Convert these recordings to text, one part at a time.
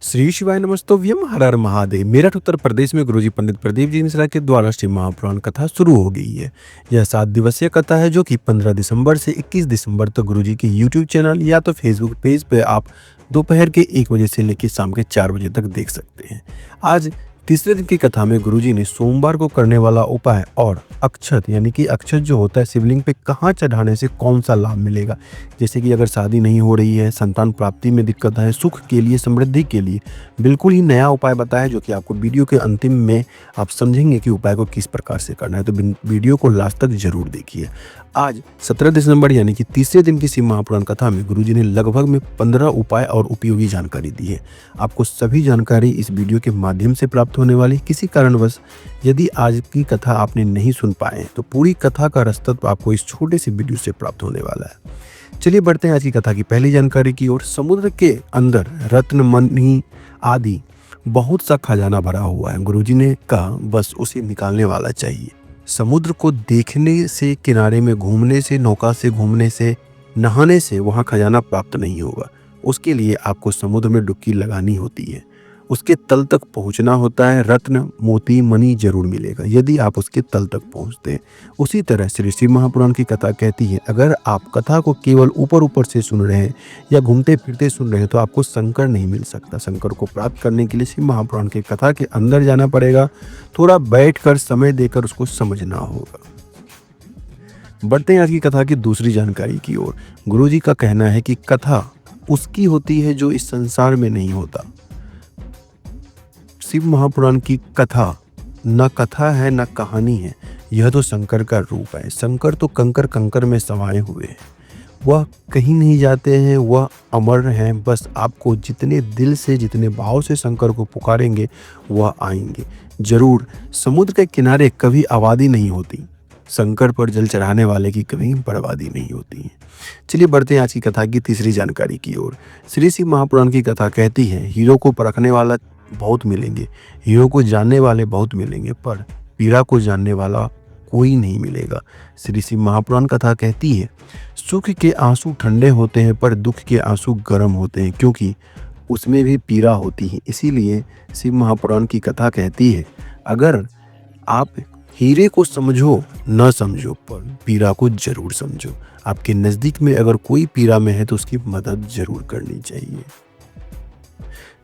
श्री शिवाय नमस्तोभ्यम हर हर महादेव। मेरठ उत्तर प्रदेश में गुरुजी पंडित प्रदीप जी मिश्रा के द्वारा श्री महापुराण कथा शुरू हो गई है। यह 7 दिवसीय कथा है जो कि 15 दिसंबर से 21 दिसंबर तक गुरुजी के यूट्यूब चैनल या तो फेसबुक पेज पे आप दोपहर के 1 बजे से लेकर शाम के 4 बजे तक देख सकते हैं। आज तीसरे दिन की कथा में गुरुजी ने सोमवार को करने वाला उपाय और अक्षत यानी कि अक्षत जो होता है शिवलिंग पे कहाँ चढ़ाने से कौन सा लाभ मिलेगा, जैसे कि अगर शादी नहीं हो रही है, संतान प्राप्ति में दिक्कत है, सुख के लिए, समृद्धि के लिए बिल्कुल ही नया उपाय बताया जो कि आपको वीडियो के अंतिम में आप समझेंगे कि उपाय को किस प्रकार से करना है। तो वीडियो को लास्ट तक जरूर देखिए। आज 17 दिसंबर यानी कि तीसरे दिन की शिव महापुराण कथा में गुरुजी ने लगभग में 15 उपाय और उपयोगी जानकारी दी है। आपको सभी जानकारी इस वीडियो के माध्यम से प्राप्त होने वाली। किसी कारणवश यदि आज की कथा आपने नहीं सुन पाए तो पूरी कथा का रसतत्व आपको इस छोटे से वीडियो से प्राप्त होने वाला है। चलिए बढ़ते हैं आज की कथा की पहली जानकारी की ओर। समुद्र के अंदर रत्न मणि आदि बहुत सा खजाना भरा हुआ है। गुरुजी ने कहा बस उसे निकालने वाला चाहिए। समुद्र को देखने से, किनारे में घूमने से, नौका से घूमने से, नहाने से वहाँ खजाना प्राप्त नहीं होगा। उसके लिए आपको समुद्र में डुबकी लगानी होती है, उसके तल तक पहुंचना होता है। रत्न मोती मणि जरूर मिलेगा यदि आप उसके तल तक पहुंचते हैं। उसी तरह श्री शिव महापुराण की कथा कहती है अगर आप कथा को केवल ऊपर ऊपर से सुन रहे हैं या घूमते फिरते सुन रहे हैं तो आपको शंकर नहीं मिल सकता। शंकर को प्राप्त करने के लिए शिव महापुराण की कथा के अंदर जाना पड़ेगा, थोड़ा बैठकर समय देकर उसको समझना होगा। बढ़ते हैं आज की कथा की दूसरी जानकारी की ओर। गुरुजी का कहना है कि कथा उसकी होती है जो इस संसार में नहीं होता। शिव महापुराण की कथा न कथा है न कहानी है, यह तो शंकर का रूप है। शंकर तो कंकर कंकर में समाये हुए हैं, वह कहीं नहीं जाते हैं, वह अमर हैं। बस आपको जितने दिल से, जितने भाव से शंकर को पुकारेंगे वह आएंगे जरूर। समुद्र के किनारे कभी आबादी नहीं होती, शंकर पर जल चढ़ाने वाले की कभी बर्बादी नहीं होती है। चलिए बढ़ते हैं आज की कथा की तीसरी जानकारी की ओर। श्री शिव महापुराण की कथा कहती है हीरो को परखने वाला बहुत मिलेंगे, हीरो को जानने वाले बहुत मिलेंगे, पर पीड़ा को जानने वाला कोई नहीं मिलेगा। श्री शिव महापुराण कथा कहती है सुख के आंसू ठंडे होते हैं पर दुख के आंसू गर्म होते हैं, क्योंकि उसमें भी पीड़ा होती है। इसीलिए शिव महापुराण की कथा कहती है अगर आप हीरे को समझो न समझो पर पीड़ा को जरूर समझो। आपके नज़दीक में अगर कोई पीड़ा में है तो उसकी मदद जरूर करनी चाहिए।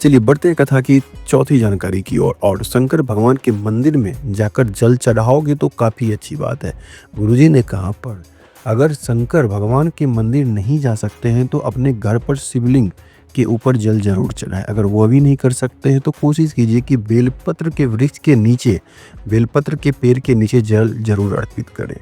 चलिए बढ़ते हैं कथा की चौथी जानकारी की ओर। और शंकर भगवान के मंदिर में जाकर जल चढ़ाओगे तो काफ़ी अच्छी बात है। गुरुजी ने कहा पर अगर शंकर भगवान के मंदिर नहीं जा सकते हैं तो अपने घर पर शिवलिंग के ऊपर जल जरूर चढ़ाएं। अगर वह भी नहीं कर सकते हैं तो कोशिश कीजिए कि बेलपत्र के वृक्ष के नीचे, बेलपत्र के पेड़ के नीचे जल जरूर अर्पित करें।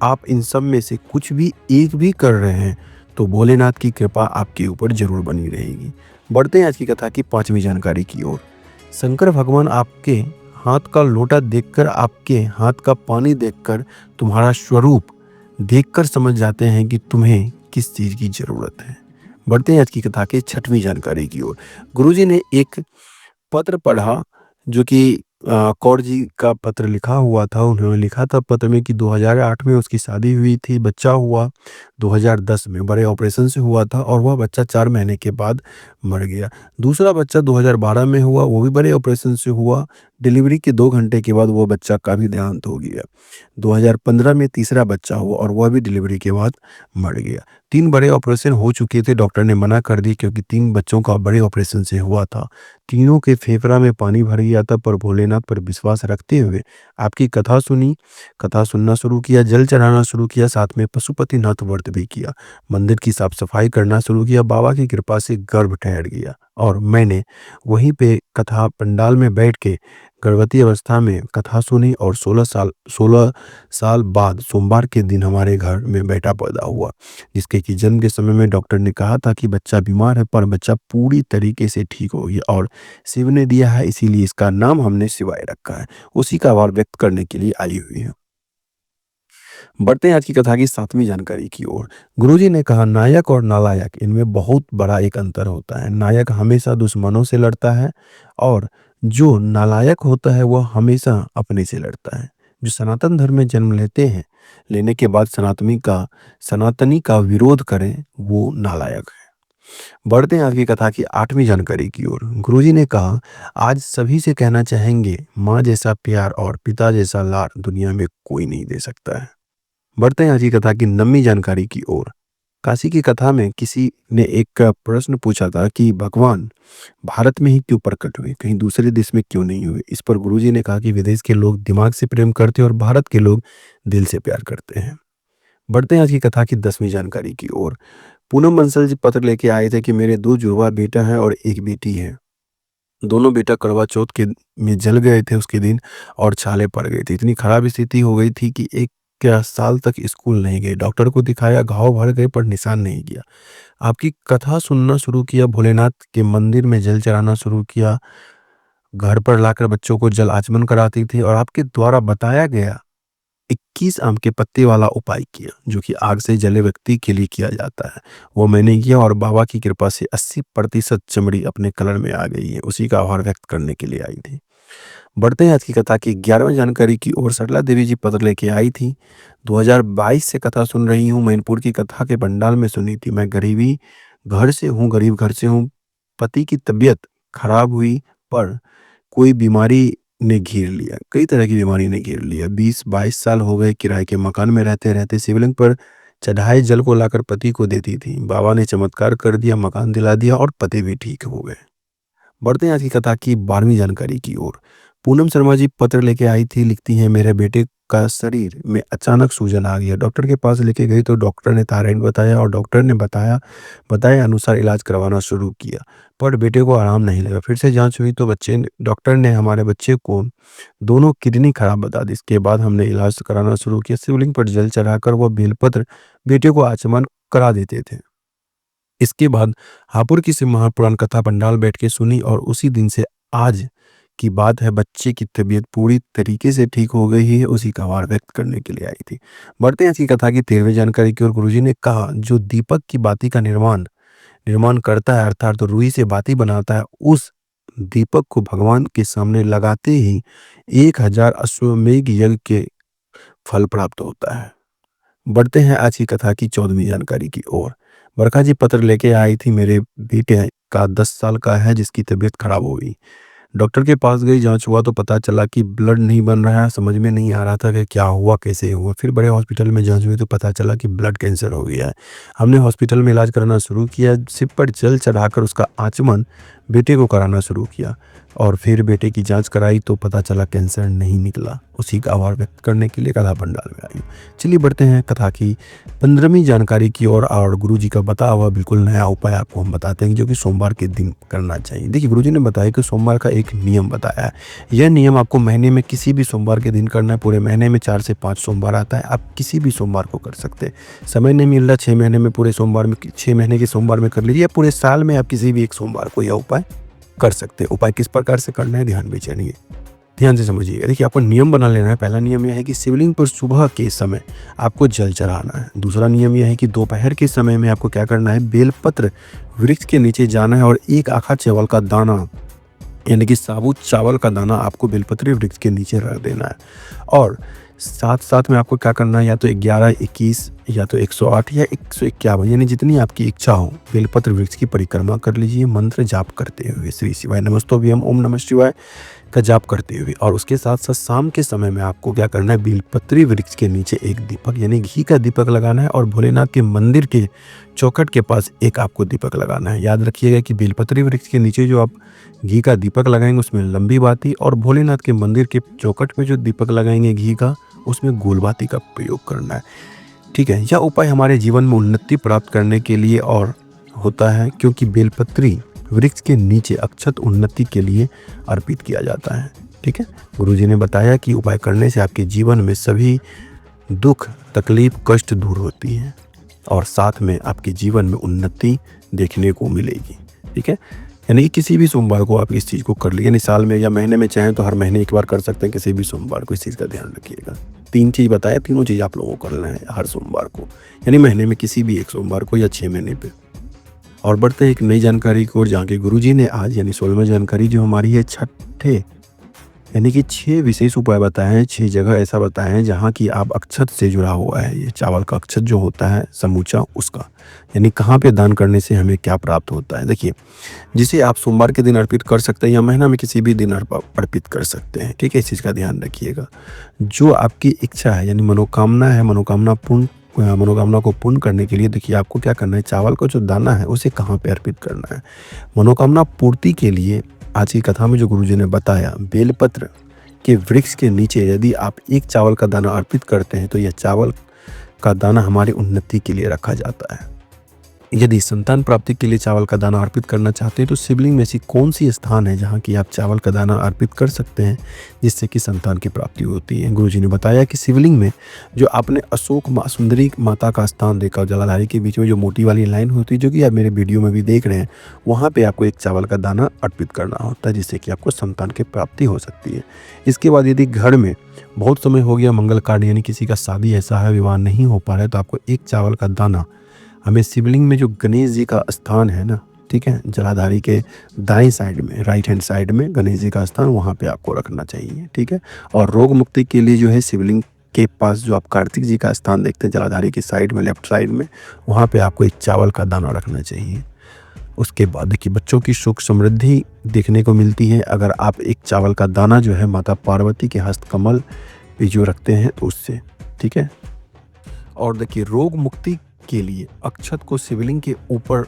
आप इन सब में से कुछ भी एक भी कर रहे हैं तो भोलेनाथ की कृपा आपके ऊपर जरूर बनी रहेगी। बढ़ते हैं आज की कथा की पांचवी जानकारी की ओर। शंकर भगवान आपके हाथ का लोटा देखकर, आपके हाथ का पानी देखकर, तुम्हारा स्वरूप देखकर समझ जाते हैं कि तुम्हें किस चीज की जरूरत है। बढ़ते हैं आज की कथा के छठवीं जानकारी की ओर। गुरुजी ने एक पत्र पढ़ा जो कि कौर जी का पत्र लिखा हुआ था। उन्होंने लिखा था पत्र में कि 2008 में उसकी शादी हुई थी, बच्चा हुआ 2010 में, बड़े ऑपरेशन से हुआ था और वह बच्चा 4 महीने के बाद मर गया। दूसरा बच्चा 2012 में हुआ, वो भी बड़े ऑपरेशन से हुआ। डिलीवरी के 2 घंटे के बाद वो बच्चा का भी देहांत हो गया। 2015 में तीसरा बच्चा हुआ और वह भी डिलीवरी के बाद मर गया। 3 बड़े ऑपरेशन हो चुके थे, डॉक्टर ने मना कर दी क्योंकि 3 बच्चों का बड़े ऑपरेशन से हुआ था। तीनों के फेफड़ा में पानी भर गया था, पर भोलेनाथ पर विश्वास रखते हुए आपकी कथा सुनी, कथा सुनना शुरू किया, जल चढ़ाना शुरू किया, साथ में पशुपतिनाथ व्रत भी किया, मंदिर की साफ सफाई करना शुरू किया। बाबा की कृपा से गर्भ ठहर गया और मैंने वहीं पे कथा पंडाल में बैठ के गर्भवती अवस्था में कथा सुनी और 16 साल बाद सोमवार के दिन हमारे घर में बेटा पैदा हुआ, जिसके कि जन्म के समय में डॉक्टर ने कहा था कि बच्चा बीमार है पर बच्चा पूरी तरीके से ठीक हो गया और शिव ने दिया है, इसीलिए इसका नाम हमने शिवाय रखा है। उसी का आभार व्यक्त करने के लिए आई हुई है। बढ़ते हैं आज की कथा की 7वीं जानकारी की ओर। गुरुजी ने कहा नायक और नालायक, इनमें बहुत बड़ा एक अंतर होता है। नायक हमेशा दुश्मनों से लड़ता है और जो नालायक होता है वह हमेशा अपने से लड़ता है। जो सनातन धर्म में जन्म लेते हैं, लेने के बाद सनातनी का विरोध करें वो नालायक है। बढ़ते हैं आज की कथा की 8वीं जानकारी की ओर। गुरुजी ने कहा, आज सभी से कहना चाहेंगे, माँ जैसा प्यार और पिता जैसा लाड दुनिया में कोई नहीं दे सकता है। बढ़ते हैं आज की कथा की 9वीं जानकारी की ओर। काशी की कथा में किसी ने एक प्रश्न पूछा था कि भगवान भारत में ही क्यों प्रकट हुए, कहीं दूसरे देश में क्यों नहीं हुए। इस पर गुरुजी ने कहा कि विदेश के लोग दिमाग से प्रेम करते हैं और भारत के लोग दिल से प्यार करते हैं। बढ़ते हैं आज की कथा की 10वीं जानकारी की ओर। पूनम बंसल जी पत्र लेके आए थे कि मेरे 2 जुड़वा बेटा है और 1 बेटी है। दोनों बेटा करवा चौथ के में जल गए थे उसके दिन और छाले पड़ गए थे। इतनी खराब स्थिति हो गई थी कि 1 क्या साल तक स्कूल नहीं गए। डॉक्टर को दिखाया, घाव भर गए पर निशान नहीं गया। आपकी कथा सुनना शुरू किया, भोलेनाथ के मंदिर में जल चढ़ाना शुरू किया, घर पर लाकर बच्चों को जल आचमन कराती थी और आपके द्वारा बताया गया 21 आम के पत्ते वाला उपाय किया, जो कि आग से जले व्यक्ति के लिए किया जाता है। वो मैंने किया और बाबा की कृपा से 80% चमड़ी अपने कलर में आ गई है। उसी का आभार व्यक्त करने के लिए आई थी। बढ़ते हैं आज की कथा की 11वीं जानकारी की ओर। सरला देवी जी पत्र लेके आई थी। 2022 से कथा सुन रही हूँ। मैनपुर की कथा के पंडाल में सुनी थी। मैं गरीब घर से हूँ। पति की तबीयत खराब हुई पर कोई बीमारी ने घेर लिया, कई तरह की बीमारी ने घेर लिया। 20-22 साल हो गए किराए के मकान में रहते-रहते शिवलिंग पर चढ़ाए जल को लाकर पति को देती थी। बाबा ने चमत्कार कर दिया, मकान दिला दिया और पति भी ठीक हो गए। बढ़ते हैं आज की कथा की 12वीं जानकारी की ओर। पूनम शर्मा जी पत्र लेके आई थी, लिखती हैं, मेरे बेटे का शरीर में अचानक सूजन आ गया। डॉक्टर के पास लेके गई तो डॉक्टर ने थायराइड बताया और डॉक्टर ने बताए अनुसार इलाज करवाना शुरू किया, पर बेटे को आराम नहीं लगा। फिर से जांच हुई तो डॉक्टर ने हमारे बच्चे को दोनों किडनी खराब बता दी। इसके बाद हमने इलाज कराना शुरू किया। शिवलिंग पर जल चढ़ाकर वह बेलपत्र बेटे को आचमन करा देते थे। इसके बाद हापुड़ की शिव महापुराण कथा पंडाल बैठ के सुनी और उसी दिन से आज की बात है, बच्चे की तबीयत पूरी तरीके से ठीक हो गई है। उसी का आभार व्यक्त करने के लिए आई थी। बढ़ते हैं इसकी कथा की 13वीं जानकारी की ओर। गुरुजी ने कहा, जो दीपक की बाती का निर्माण निर्माण करता है, अर्थात तो रुई से बाती बनाता है, उस दीपक को भगवान के सामने लगाते ही 1000 अश्वमेध यज्ञ के फल प्राप्त होता है। बढ़ते हैं आज की कथा की 14वीं जानकारी की ओर। बरखा जी पत्र लेके आई थी, मेरे बेटे का 10 साल का है जिसकी तबीयत खराब हो गई। डॉक्टर के पास गई, जांच हुआ तो पता चला कि ब्लड नहीं बन रहा है। समझ में नहीं आ रहा था कि क्या हुआ, कैसे हुआ। फिर बड़े हॉस्पिटल में जांच हुई तो पता चला कि ब्लड कैंसर हो गया है। हमने हॉस्पिटल में इलाज कराना शुरू किया। सिर पर जल चढ़ाकर उसका आचमन बेटे को कराना शुरू किया और फिर बेटे की जांच कराई तो पता चला कैंसर नहीं निकला। उसी का आभार व्यक्त करने के लिए कथा पंडाल में आई। चलिए बढ़ते हैं कथा की 15वीं जानकारी की ओर और गुरुजी का बताया हुआ बिल्कुल नया उपाय आपको हम बताते हैं जो कि सोमवार के दिन करना चाहिए। देखिए, गुरुजी ने बताया कि सोमवार का एक नियम बताया है। यह नियम आपको महीने में किसी भी सोमवार के दिन करना है। पूरे महीने में 4 से 5 सोमवार आता है, आप किसी भी सोमवार को कर सकते हैं। समय नहीं मिल रहा 6 महीने में, पूरे सोमवार में 6 महीने के सोमवार में कर लीजिए, या पूरे साल में आप किसी भी एक सोमवार को यह उपाय कर सकते हैं। उपाय किस प्रकार से करना है ध्यान में जानिए, ध्यान से समझिएगा। देखिए, आपको नियम बना लेना है। पहला नियम यह है कि शिवलिंग पर सुबह के समय आपको जल चढ़ाना है। दूसरा नियम यह है कि दोपहर के समय में आपको क्या करना है, बेलपत्र वृक्ष के नीचे जाना है और 1 आखा चावल का दाना, यानी कि साबुत चावल का दाना आपको बेलपत्र वृक्ष के नीचे रख देना है। और साथ साथ में आपको क्या करना है, या तो 11, 21 या तो 108 या 151, यानी जितनी आपकी इच्छा हो, बेलपत्र वृक्ष की परिक्रमा कर लीजिए मंत्र जाप करते हुए, श्री शिवाय नमस्तोभ्यम ओम नमः शिवाय का जाप करते हुए। और उसके साथ साथ शाम के समय में आपको क्या करना है, बेलपत्री वृक्ष के नीचे एक दीपक यानी घी का दीपक लगाना है और भोलेनाथ के मंदिर के चौखट के पास एक आपको दीपक लगाना है। याद रखिएगा कि बेलपत्री वृक्ष के नीचे जो आप घी का दीपक लगाएंगे उसमें लंबी बाती, और भोलेनाथ के मंदिर के चौखट में जो दीपक लगाएंगे घी का, उसमें गोल बाती का प्रयोग करना है। ठीक है, यह उपाय हमारे जीवन में उन्नति प्राप्त करने के लिए और होता है, क्योंकि बेलपत्री वृक्ष के नीचे अक्षत उन्नति के लिए अर्पित किया जाता है। ठीक है, गुरुजी ने बताया कि उपाय करने से आपके जीवन में सभी दुख, तकलीफ, कष्ट दूर होती है और साथ में आपके जीवन में उन्नति देखने को मिलेगी। ठीक है, यानी कि किसी भी सोमवार को आप इस चीज़ को कर लीजिए, यानी साल में या महीने में चाहें तो हर महीने एक बार कर सकते हैं। किसी भी सोमवार को इस चीज़ का ध्यान रखिएगा। 3 चीज़ बताया, तीनों चीज़ आप लोगों को करना है हर सोमवार को, यानी महीने में किसी भी एक सोमवार को या 6 महीने पे। और बढ़ते हैं एक नई जानकारी को, जहाँ के गुरुजी ने आज यानी 16वीं जानकारी जो हमारी है छठे यानी कि 6 विशेष उपाय बताए हैं, 6 जगह ऐसा बताया है जहाँ की आप अक्षत से जुड़ा हुआ है। ये चावल का अक्षत जो होता है समूचा उसका, यानी कहाँ पे दान करने से हमें क्या प्राप्त होता है। देखिए, जिसे आप सोमवार के दिन अर्पित कर सकते हैं या महीना में किसी भी दिन अर्पित कर सकते हैं, ठीक है? इस चीज़ का ध्यान रखिएगा। जो आपकी इच्छा है यानी मनोकामना है, मनोकामना को पूर्ण करने के लिए देखिए आपको क्या करना है, चावल का जो दाना है उसे कहाँ पे अर्पित करना है। मनोकामना पूर्ति के लिए आज की कथा में जो गुरुजी ने बताया, बेलपत्र के वृक्ष के नीचे यदि आप एक चावल का दाना अर्पित करते हैं तो यह चावल का दाना हमारी उन्नति के लिए रखा जाता है। यदि संतान प्राप्ति के लिए चावल का दाना अर्पित करना चाहते हैं तो शिवलिंग में ऐसी कौन सी स्थान है जहाँ की आप चावल का दाना अर्पित कर सकते हैं जिससे कि संतान की प्राप्ति होती है। गुरुजी ने बताया कि शिवलिंग में जो आपने अशोक सुंदरी माता का स्थान देखा, जलाधारी के बीच में जो मोटी वाली लाइन होती है जो कि आप मेरे वीडियो में भी देख रहे हैं, वहाँ पर आपको एक चावल का दाना अर्पित करना होता है जिससे कि आपको संतान की प्राप्ति हो सकती है। इसके बाद यदि घर में बहुत समय हो गया मंगल कार्य यानी किसी का शादी ऐसा है, विवाह नहीं हो पा रहा है, तो आपको एक चावल का दाना हमें शिवलिंग में जो गणेश जी का स्थान है ना, ठीक है, जलाधारी के दाएं साइड में, राइट हैंड साइड में गणेश जी का स्थान, वहाँ पे आपको रखना चाहिए, ठीक है। और रोग मुक्ति के लिए जो है शिवलिंग के पास जो आप कार्तिक जी का स्थान देखते हैं जलाधारी की साइड में, लेफ्ट साइड में, वहाँ पे आपको एक चावल का दाना रखना चाहिए। उसके बाद देखिए बच्चों की सुख समृद्धि देखने को मिलती है अगर आप एक चावल का दाना जो है माता पार्वती के हस्त कमल पे जो रखते हैं तो उससे, ठीक है। और देखिए रोग मुक्ति के लिए अक्षत को शिवलिंग के ऊपर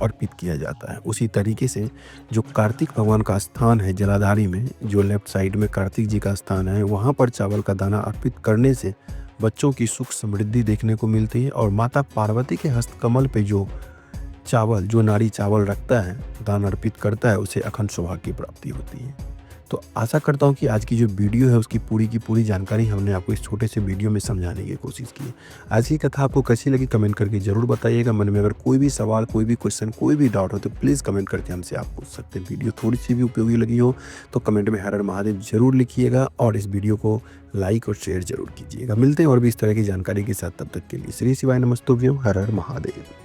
अर्पित किया जाता है। उसी तरीके से जो कार्तिक भगवान का स्थान है जलाधारी में, जो लेफ्ट साइड में कार्तिक जी का स्थान है, वहाँ पर चावल का दाना अर्पित करने से बच्चों की सुख समृद्धि देखने को मिलती है। और माता पार्वती के हस्त कमल पे जो नारी चावल रखता है, दान अर्पित करता है, उसे अखंड सौभाग्य की प्राप्ति होती है। तो आशा करता हूँ कि आज की जो वीडियो है उसकी पूरी की पूरी जानकारी हमने आपको इस छोटे से वीडियो में समझाने की कोशिश की है। आज की कथा आपको कैसी लगी कमेंट करके ज़रूर बताइएगा। मन में अगर कोई भी सवाल, कोई भी क्वेश्चन, कोई भी डाउट हो तो प्लीज़ कमेंट करके हमसे आप पूछ सकते हैं। वीडियो थोड़ी सी भी उपयोगी लगी हो तो कमेंट में हर हर महादेव जरूर लिखिएगा और इस वीडियो को लाइक और शेयर जरूर कीजिएगा। मिलते हैं और भी इस तरह की जानकारी के साथ, तब तक के लिए श्री शिवाय नमस्तुभ्यम, हर हर महादेव।